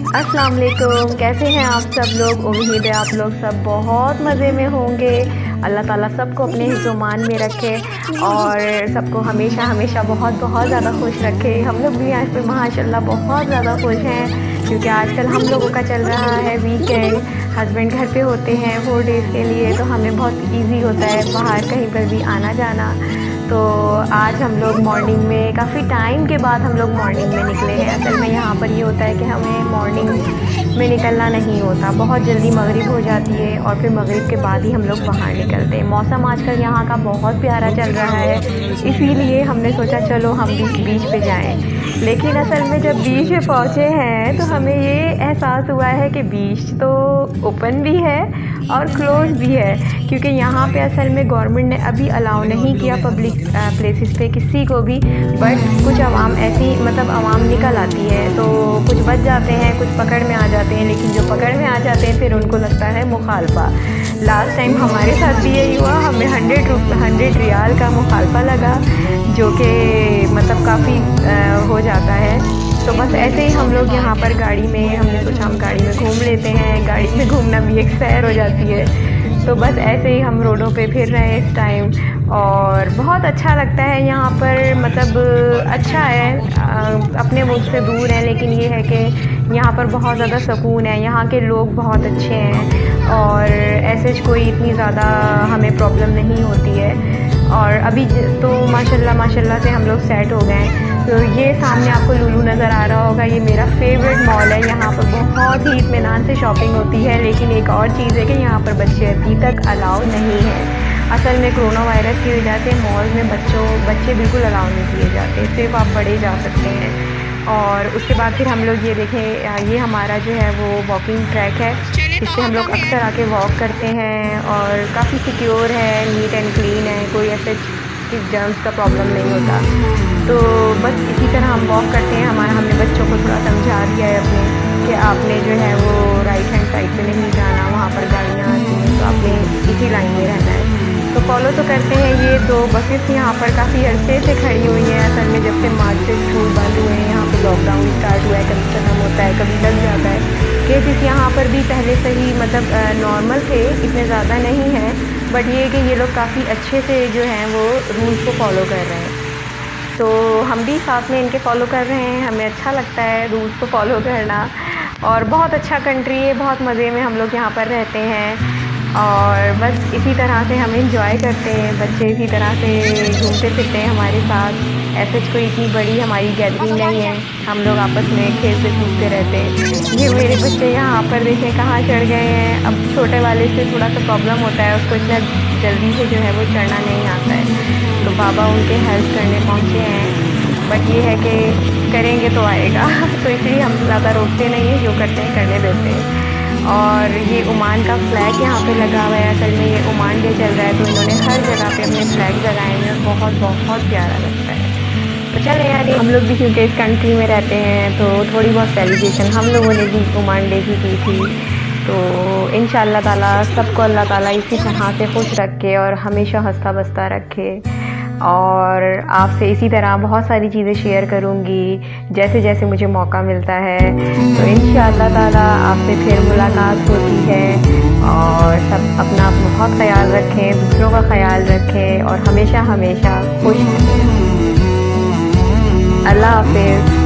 अस्सलाम वालेकुम, कैसे हैं आप सब लोग। उम्मीद है आप लोग सब बहुत मज़े में होंगे। अल्लाह ताला सबको अपने हिज़्ज़ो-मान में रखे और सबको हमेशा हमेशा बहुत बहुत ज़्यादा खुश रखे। हम लोग भी यहाँ पे माशाल्लाह बहुत ज़्यादा खुश हैं क्योंकि आजकल हम लोगों का चल रहा है वीकेंड। हस्बैंड घर पे होते हैं 4 डेज़ के लिए, तो हमें बहुत ईज़ी होता है बाहर कहीं पर भी आना जाना। तो आज हम लोग मॉर्निंग में काफ़ी टाइम के बाद हम लोग मॉर्निंग में निकले हैं। असल में यहाँ पर ये होता है कि हमें मॉर्निंग में निकलना नहीं होता, बहुत जल्दी मगरिब हो जाती है और फिर मगरिब के बाद ही हम लोग बाहर निकलते हैं। मौसम आजकल यहाँ का बहुत प्यारा चल रहा है, इसीलिए हमने सोचा चलो हम भी बीच पे जाएं। लेकिन असल में जब बीच पे पहुँचे हैं तो हमें ये एहसास हुआ है कि बीच तो ओपन भी है और क्लोज भी है, क्योंकि यहाँ पे असल में गवर्नमेंट ने अभी अलाउ नहीं किया पब्लिक प्लेसेस पे किसी को भी। बट कुछ आवाम ऐसी मतलब आवाम निकल आती है, तो कुछ बच जाते हैं, कुछ पकड़ में आ जाते हैं। लेकिन जो पकड़ में आ जाते हैं फिर उनको लगता है मुखालफा। लास्ट टाइम हमारे साथ भी यही हुआ, हमें 100 रियाल का मुखालफा लगा, जो कि मतलब काफ़ी हो जाता है। तो बस ऐसे ही हम लोग यहाँ पर गाड़ी में हमने सोचा हम गाड़ी में घूम लेते हैं, गाड़ी में घूमना भी एक सैर हो जाती है। तो बस ऐसे ही हम रोडों पे फिर रहे हैं इस टाइम और बहुत अच्छा लगता है यहाँ पर। मतलब अच्छा है, अपने मुल्क से दूर है, लेकिन ये है कि यहाँ पर बहुत ज़्यादा सुकून है। यहाँ के लोग बहुत अच्छे हैं और ऐसे कोई इतनी ज़्यादा हमें प्रॉब्लम नहीं होती है। और अभी तो माशाल्लाह से हम लोग सेट हो गए हैं। तो ये सामने आपको लुलू नज़र आ रहा होगा, ये मेरा फेवरेट मॉल है। यहाँ पर बहुत ही इत्मीनान से शॉपिंग होती है। लेकिन एक और चीज़ है कि यहाँ पर बच्चे अभी तक अलाउ नहीं हैं। असल में कोरोना वायरस की वजह से मॉल में बच्चे बिल्कुल अलाउ नहीं किए जाते, सिर्फ आप बड़े जा सकते हैं। और उसके बाद फिर हम लोग ये देखें, ये हमारा जो है वो वॉकिंग ट्रैक है, इससे हम लोग अक्सर आके वॉक करते हैं और काफ़ी सिक्योर है, नीट एंड क्लीन है, कोई ऐसे जर्म्स का प्रॉब्लम नहीं होता। तो बस इसी तरह हम वॉक करते हैं। हमने बच्चों को थोड़ा समझा दिया है अपने कि आपने जो है वो राइट हैंड साइड पे नहीं जाना, वहाँ पर गाड़ियाँ आती हैं, तो आपने इसी लाइन में रहना है। तो फॉलो तो करते हैं। ये 2 बसेस यहाँ पर काफ़ी अरसे से खड़ी हुई हैं। असल में जब से मार्च से स्कूल बंद हुए हैं, यहाँ पे लॉकडाउन स्टार्ट हुआ है, कभी ख़त्म होता है, कभी लग जाता है। केसेस यहाँ पर भी पहले से ही मतलब नॉर्मल थे, इतने ज़्यादा नहीं हैं। बट ये कि ये लोग काफ़ी अच्छे से जो हैं वो रूल्स को फॉलो कर रहे हैं, तो हम भी साथ में इनके फॉलो कर रहे हैं। हमें अच्छा लगता है रूल्स को फॉलो करना और बहुत अच्छा कंट्री है, बहुत मज़े में हम लोग यहाँ पर रहते हैं और बस इसी तरह से हम इंजॉय करते हैं। बच्चे इसी तरह से घूमते फिरते हैं हमारे साथ। ऐसे कोई इतनी बड़ी हमारी गैदरिंग नहीं है, हम लोग आपस में खेलते कूदते रहते हैं। ये मेरे बच्चे यहाँ पर देखें कहाँ चढ़ गए हैं। अब छोटे वाले से थोड़ा सा प्रॉब्लम होता है, उसको इतना जल्दी से जो है वो चढ़ना नहीं आता है, तो बाबा उनके हेल्प करने पहुँचे हैं। बट ये है कि करेंगे तो आएगा तो इसलिए हम ज़्यादा रोकते नहीं हैं, जो करते हैं करने देते हैं। और ये ओमान का फ्लैग यहाँ पे लगा हुआ है। असल में ये ओमान डे चल रहा है, तो इन्होंने हर जगह पे अपने फ्लैग लगाए हुए हैं, बहुत बहुत प्यारा लगता है। तो चले यार, हम लोग भी क्योंकि इस कंट्री में रहते हैं तो थोड़ी बहुत सेलिब्रेशन हम लोगों ने भी ओमान डे की थी। तो इंशाअल्लाह ताला सबको अल्लाह ताला इसी तरह से खुश रखे और हमेशा हंसता बसता रखे। और आपसे इसी तरह बहुत सारी चीज़ें शेयर करूँगी जैसे जैसे मुझे मौका मिलता है। तो इंशाअल्लाह ताला आपसे फिर मुलाकात होती है। और सब अपना बहुत ख्याल रखें, दूसरों का ख्याल रखें और हमेशा हमेशा खुश रहें। अल्लाह हाफ़िज़।